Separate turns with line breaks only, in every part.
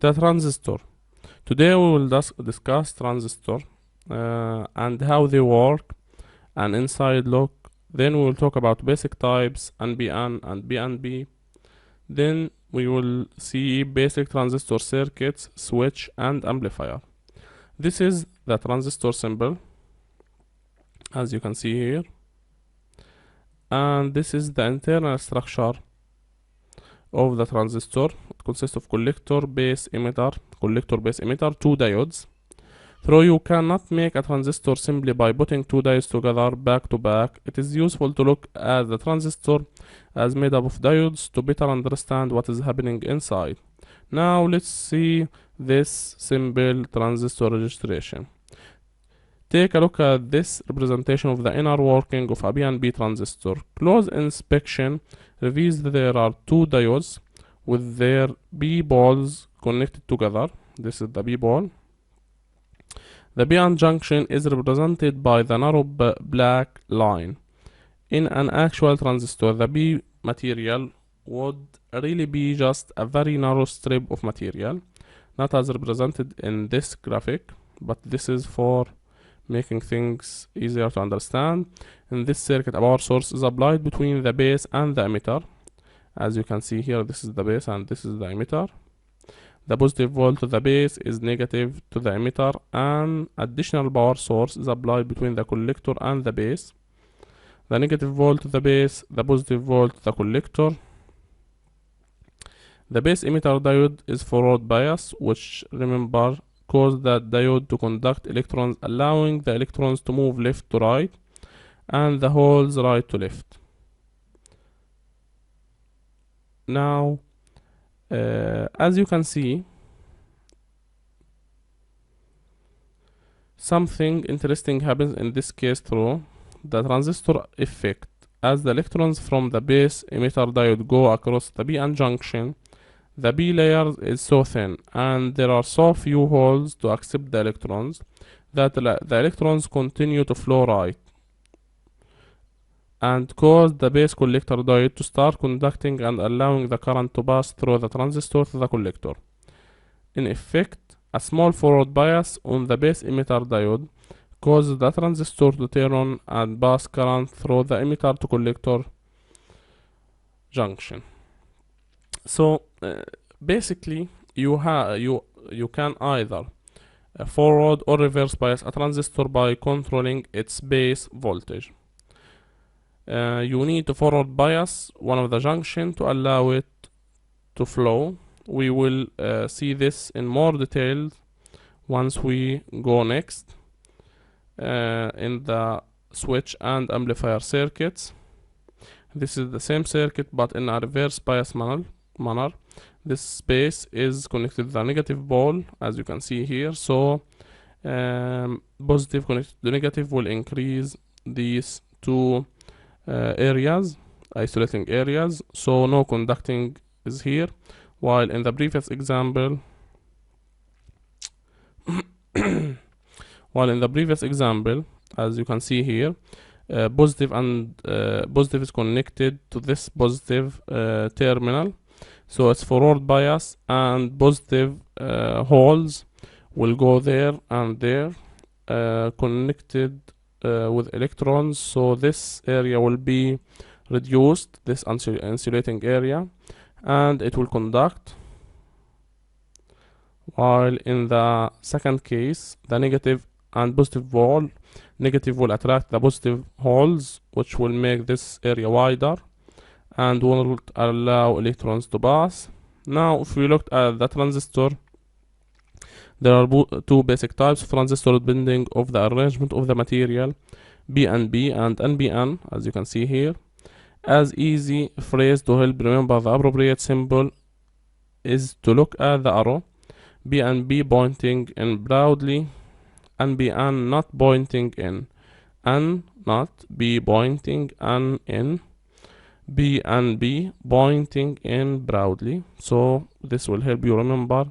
The transistor. Today we will discuss transistor and how they work and inside look. Then we will talk about basic types NPN and PNP. Then we will see basic transistor circuits, switch and amplifier. This is the transistor symbol, as you can see here, and this is the internal structure of the transistor. It consists of collector, base, emitter, two diodes. Though you cannot make a transistor simply by putting two diodes together back to back, it is useful to look at the transistor as made up of diodes to better understand what is happening inside. Now let's see this simple transistor registration. Take a look at this representation of the inner working of a PNP transistor. Close inspection reveals that there are two diodes with their P poles connected together. This is the P pole. The PN junction is represented by the narrow black line. In an actual transistor, the P material would really be just a very narrow strip of material, not as represented in this graphic, but this is for making things easier to understand. In this circuit, a power source is applied between the base and the emitter. As you can see here, this is the base and this is the emitter. The positive volt to the base is negative to the emitter, and additional power source is applied between the collector and the base. The negative volt to the base, the positive volt to the collector. The base emitter diode is forward bias, which, remember, cause that diode to conduct electrons, allowing the electrons to move left to right and the holes right to left. Now, as you can see, something interesting happens in this case through the transistor effect. As the electrons from the base emitter diode go across the PN junction, the P layer is so thin and there are so few holes to accept the electrons that the electrons continue to flow right and cause the base collector diode to start conducting and allowing the current to pass through the transistor to the collector. In effect, a small forward bias on the base emitter diode causes the transistor to turn on and pass current through the emitter to collector junction. So basically you can either forward or reverse bias a transistor by controlling its base voltage. You need to forward bias one of the junction to allow it to flow. We will see this in more detail once we go next in the switch and amplifier circuits. This is the same circuit but in a reverse bias manner. This space is connected to the negative pole, as you can see here, so positive connected to negative will increase these two areas, isolating areas, so no conducting is here, while in the previous example as you can see here, positive is connected to this positive terminal, so it's forward bias and positive holes will go there and there connected with electrons, so this area will be reduced, this insulating area, and it will conduct. While in the second case, the negative and positive will attract the positive holes, which will make this area wider and will allow electrons to pass. Now if we look at the transistor, there are two basic types of transistor depending on the arrangement of the material, PNP and NPN, as you can see here. As easy phrase to help remember the appropriate symbol is to look at the arrow, PNP pointing in proudly, NPN not pointing in, N not B pointing N in, PNP pointing in proudly. So this will help you remember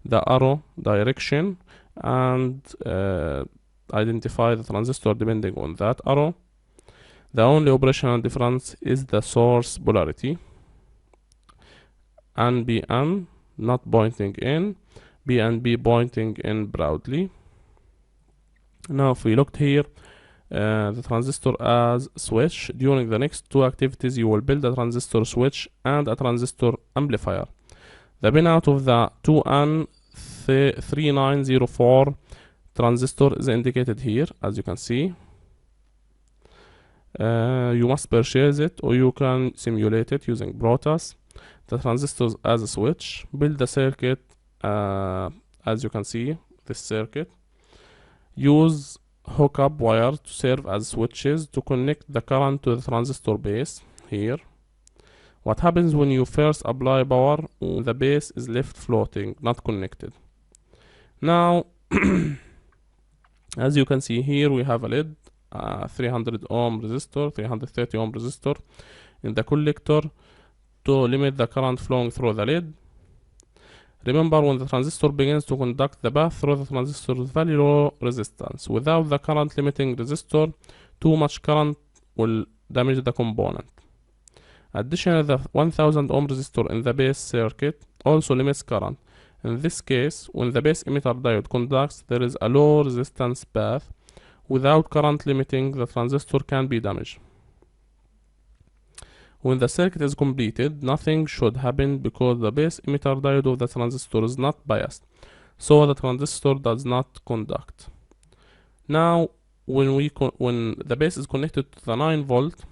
the arrow direction and identify the transistor depending on that arrow. The only operational difference is the source polarity. NPN not pointing in, B and B pointing in proudly. Now if we looked here, the transistor as switch, during the next two activities you will build a transistor switch and a transistor amplifier. The pin out of the 2N3904 transistor is indicated here, as you can see. You must purchase it or you can simulate it using Protas. The transistors as a switch, build the circuit as you can see, this circuit. Use hookup wire to serve as switches to connect the current to the transistor base here. What happens when you first apply power? The base is left floating, not connected. Now as you can see here, we have a LED, 300 ohm resistor, 330 ohm resistor in the collector to limit the current flowing through the LED. Remember, when the transistor begins to conduct the path through the transistor's very low resistance, without the current limiting resistor, too much current will damage the component. Additionally, the 1000 ohm resistor in the base circuit also limits current. In this case, when the base emitter diode conducts, there is a low resistance path. Without current limiting, the transistor can be damaged. When the circuit is completed, nothing should happen because the base emitter diode of the transistor is not biased, so the transistor does not conduct. Now, when the base is connected to the 9 volt,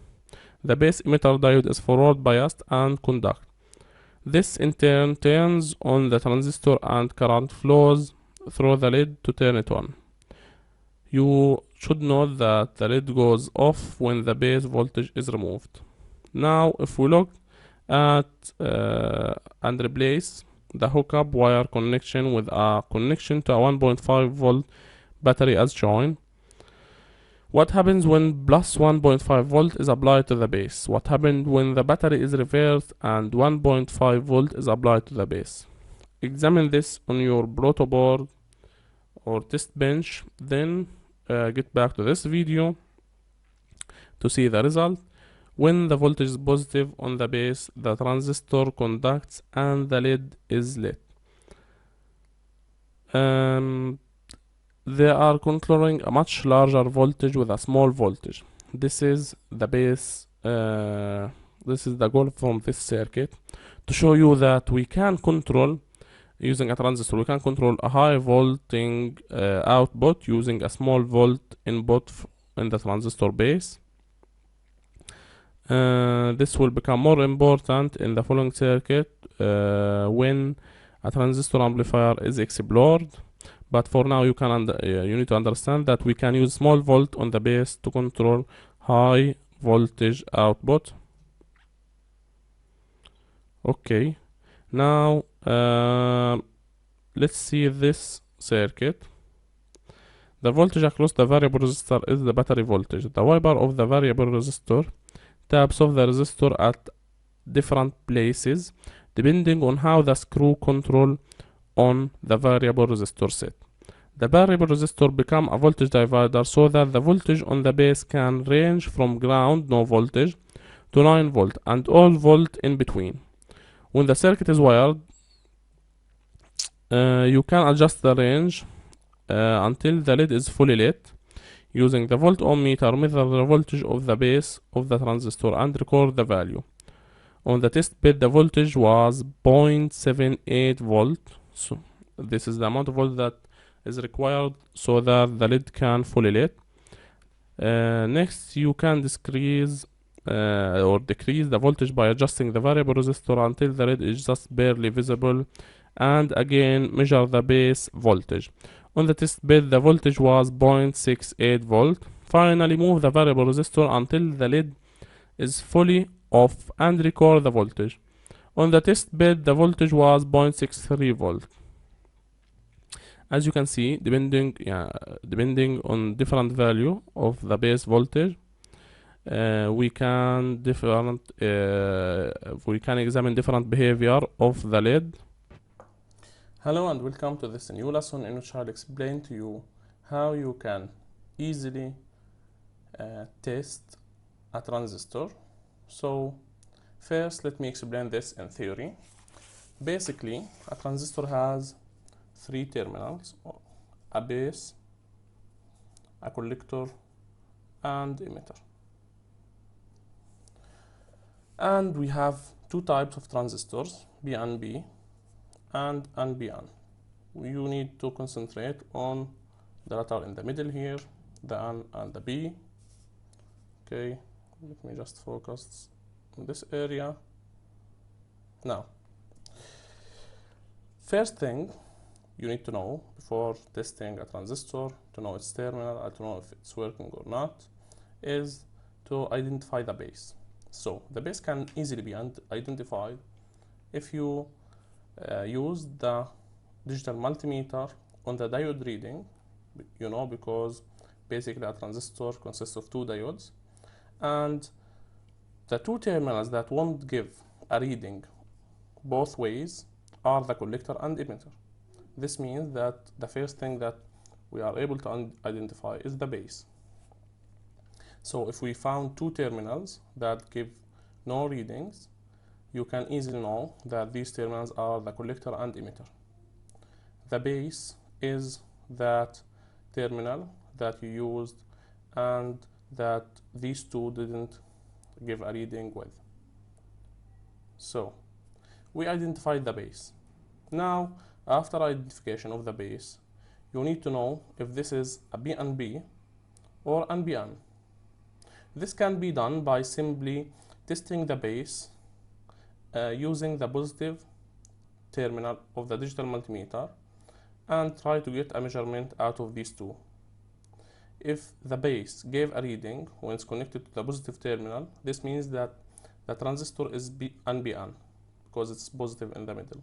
the base emitter diode is forward biased and conduct. This in turn turns on the transistor and current flows through the LED to turn it on. You should note that the LED goes off when the base voltage is removed. Now if we look at and replace the hookup wire connection with a connection to a 1.5 volt battery as shown. What happens when plus 1.5 volt is applied to the base? What happens when the battery is reversed and 1.5 volt is applied to the base? Examine this on your protoboard or test bench, then get back to this video to see the result. When the voltage is positive on the base, the transistor conducts and the LED is lit. They are controlling a much larger voltage with a small voltage. This is the base, this is the goal from this circuit, to show you that we can control, using a transistor, we can control a high volting output using a small volt input in the transistor base. This will become more important in the following circuit when a transistor amplifier is explored. But for now, you need to understand that we can use small volt on the base to control high voltage output. Okay, now let's see this circuit. The voltage across the variable resistor is the battery voltage. The wiper of the variable resistor taps off the resistor at different places depending on how the screw control on the variable resistor set. The variable resistor become a voltage divider so that the voltage on the base can range from ground, no voltage, to 9 volt and all volt in between. When the circuit is wired, you can adjust the range until the LED is fully lit. Using the volt ohm meter, measure the voltage of the base of the transistor and record the value. On the test bed, the voltage was 0.78 volt. So this is the amount of volt that is required so that the LED can fully lit. Next, you can decrease or decrease the voltage by adjusting the variable resistor until the LED is just barely visible, and again measure the base voltage. On the test bed, the voltage was 0.68 volt. Finally, move the variable resistor until the LED is fully off and record the voltage. On the test bed, the voltage was 0.63 volt. As you can see, depending on different value of the base voltage, we can examine different behavior of the LED. Hello and welcome to this new lesson in which I'll explain to you how you can easily test a transistor. So first, let me explain this in theory. Basically, a transistor has three terminals: a base, a collector, and emitter. And we have two types of transistors, PNP and NPN. You need to concentrate on the letter in the middle here, the N and the B. Okay, let me just focus on this area. Now, first thing you need to know before testing a transistor, to know its terminal and to know if it's working or not, is to identify the base. So the base can easily be identified if you use the digital multimeter on the diode reading, because basically a transistor consists of two diodes, and the two terminals that won't give a reading both ways are the collector and emitter. This means that the first thing that we are able to identify is the base. So if we found two terminals that give no readings, you can easily know that these terminals are the collector and emitter. The base is that terminal that you used and that these two didn't give a reading with. So we identified the base. Now, after identification of the base, you need to know if this is a PNP or NPN. This can be done by simply testing the base using the positive terminal of the digital multimeter and try to get a measurement out of these two. If the base gave a reading when it's connected to the positive terminal, this means that the transistor is NPN because it's positive in the middle.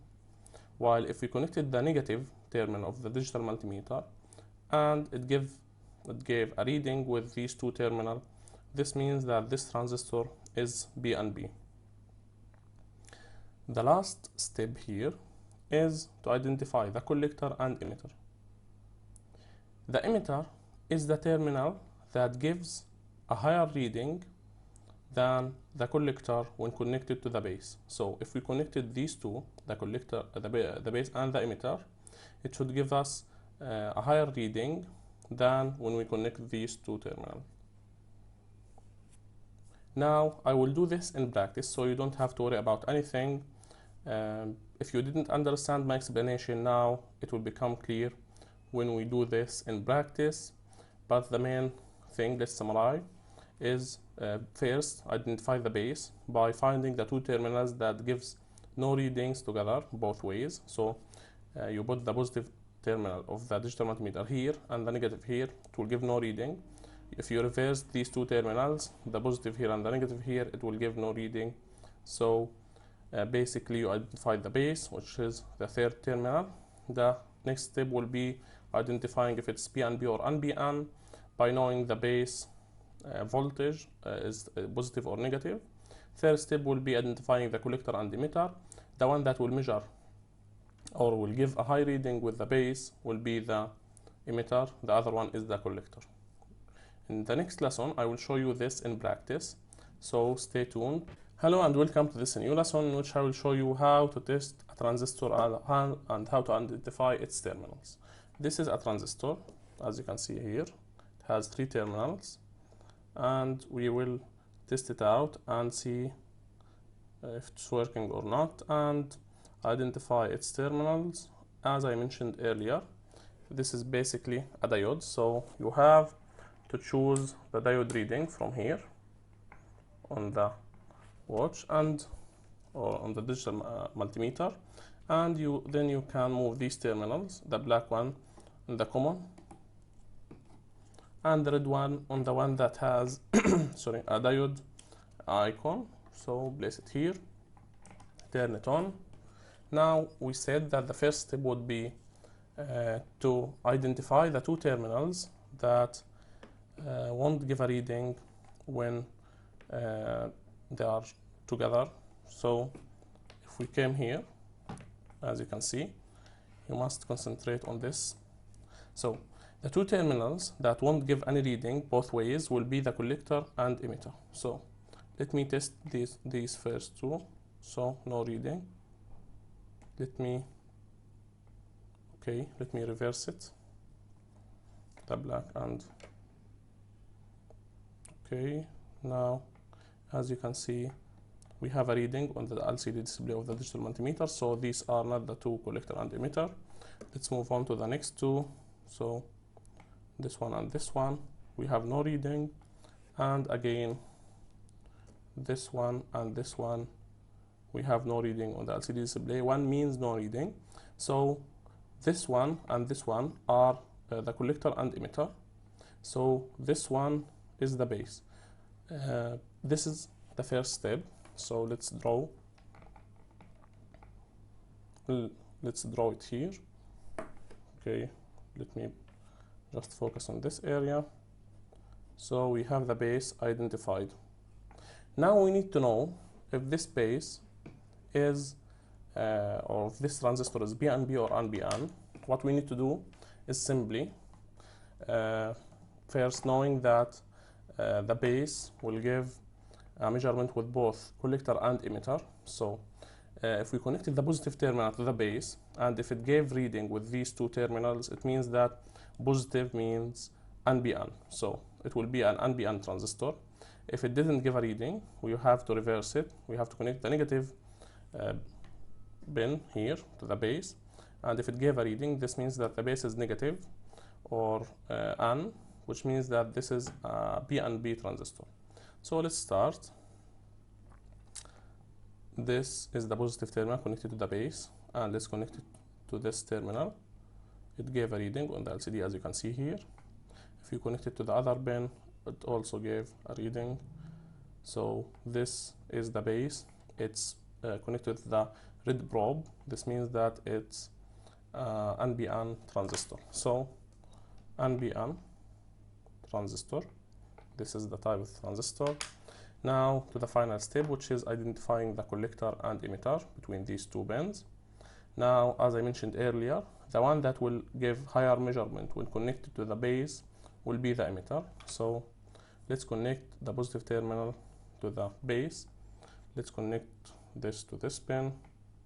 While if we connected the negative terminal of the digital multimeter and it gave a reading with these two terminals, this means that this transistor is PNP. The last step here is to identify the collector and emitter. The emitter is the terminal that gives a higher reading than the collector when connected to the base. So if we connected these two, the collector, the base and the emitter, it should give us a higher reading than when we connect these two terminals. Now I will do this in practice so you don't have to worry about anything. If you didn't understand my explanation now, it will become clear when we do this in practice. But the main thing, let's summarize, is first identify the base by finding the two terminals that gives no readings together both ways. So you put the positive terminal of the digital multimeter here and the negative here, it will give no reading. If you reverse these two terminals, the positive here and the negative here, it will give no reading. So basically you identify the base, which is the third terminal. The next step will be identifying if it's PNP or NPN by knowing the base voltage is positive or negative. Third step will be identifying the collector and emitter. The one that will measure or will give a high reading with the base will be the emitter. The other one is the collector. In the next lesson, I will show you this in practice, so stay tuned. Hello and welcome to this new lesson in which I will show you how to test a transistor and how to identify its terminals. This is a transistor, as you can see here. It has three terminals and we will test it out and see if it's working or not and identify its terminals. As I mentioned earlier, this is basically a diode, so you have to choose the diode reading from here on the watch and or on the digital multimeter, and then you can move these terminals, the black one in the common and the red one on the one that has sorry, a diode icon. So place it here, turn it on. Now we said that the first step would be to identify the two terminals that won't give a reading when they are together. So if we came here, as you can see, you must concentrate on this. So the two terminals that won't give any reading both ways will be the collector and emitter. So let me test these first two. So no reading. let me reverse it, the black, and okay, now as you can see we have a reading on the LCD display of the digital multimeter. So these are not the two collector and emitter. Let's move on to the next two. So this one and this one, we have no reading, and again this one and this one, we have no reading on the LCD display. One means no reading, so this one and this one are the collector and emitter. So this one is the base. This is the first step. So let's draw it here. Okay, let me just focus on this area. So we have the base identified. Now we need to know if this base is or if this transistor is PNP or NPN. What we need to do is simply first knowing that the base will give a measurement with both collector and emitter. So if we connected the positive terminal to the base, and if it gave reading with these two terminals, it means that positive means NPN, so it will be an NPN transistor. If it didn't give a reading, we have to reverse it. We have to connect the negative pin here to the base, and if it gave a reading, this means that the base is negative, or N, which means that this is a PNP transistor. So let's start. This is the positive terminal connected to the base, and let's connect it to this terminal. It gave a reading on the LCD, as you can see here. If you connect it to the other pin, it also gave a reading. So this is the base. It's connected to the red probe. This means that it's NPN transistor. So NPN transistor, this is the type of transistor. Now to the final step, which is identifying the collector and emitter between these two pins. Now, as I mentioned earlier, the one that will give higher measurement when connected to the base will be the emitter. So let's connect the positive terminal to the base. Let's connect this to this pin.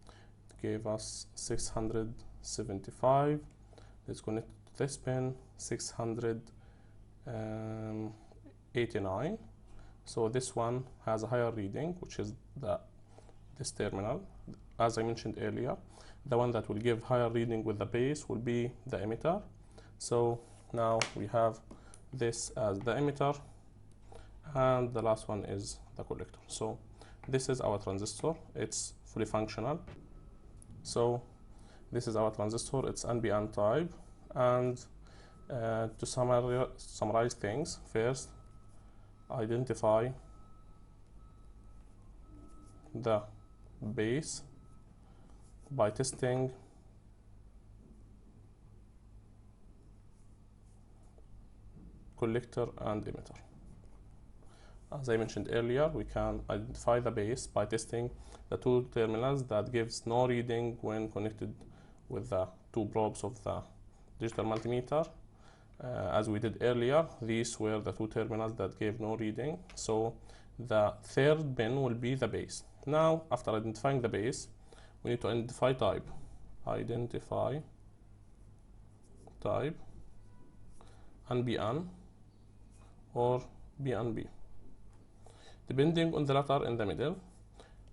It gave us 675. Let's connect to this pin, 689. So this one has a higher reading, which is this terminal. As I mentioned earlier, the one that will give higher reading with the base will be the emitter. So now we have this as the emitter, and the last one is the collector. So this is our transistor. It's fully functional. So this is our transistor. It's NPN type. And to summarize things, first identify the base by testing collector and emitter. As I mentioned earlier, we can identify the base by testing the two terminals that gives no reading when connected with the two probes of the digital multimeter. As we did earlier, these were the two terminals that gave no reading. So the third pin will be the base. Now, after identifying the base, we need to identify type. Identify type, NPN or PNP. Depending on the letter in the middle,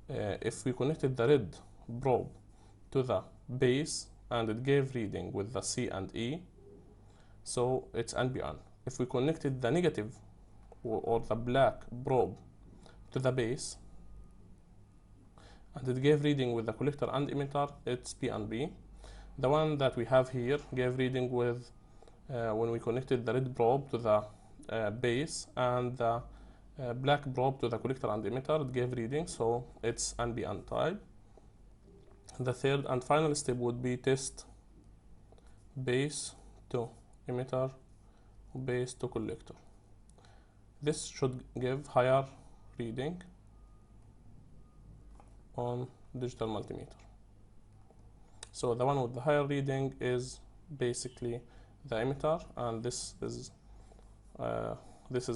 if we connected the red probe to the base and it gave reading with the C and E, so it's NPN. If we connected the negative or the black probe to the base and it gave reading with the collector and emitter, it's PNP. The one that we have here gave reading with when we connected the red probe to the base and the black probe to the collector and emitter, it gave reading, so it's NPN type. The third and final step would be test base to emitter, base to collector. This should give higher reading on digital multimeter. So the one with the higher reading is basically the emitter, and this is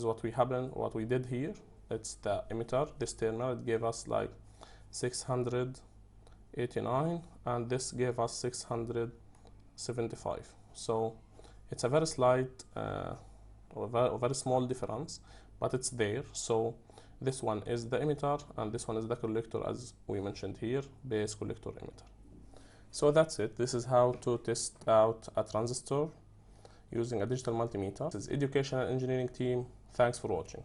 what we did here. It's the emitter, this terminal. It gave us like 689 89, and this gave us 675. So it's a very slight or very small difference, but it's there. So this one is the emitter and this one is the collector, as we mentioned here, base, collector, emitter. So that's it. This is how to test out a transistor using a digital multimeter. This is educational engineering team. Thanks for watching.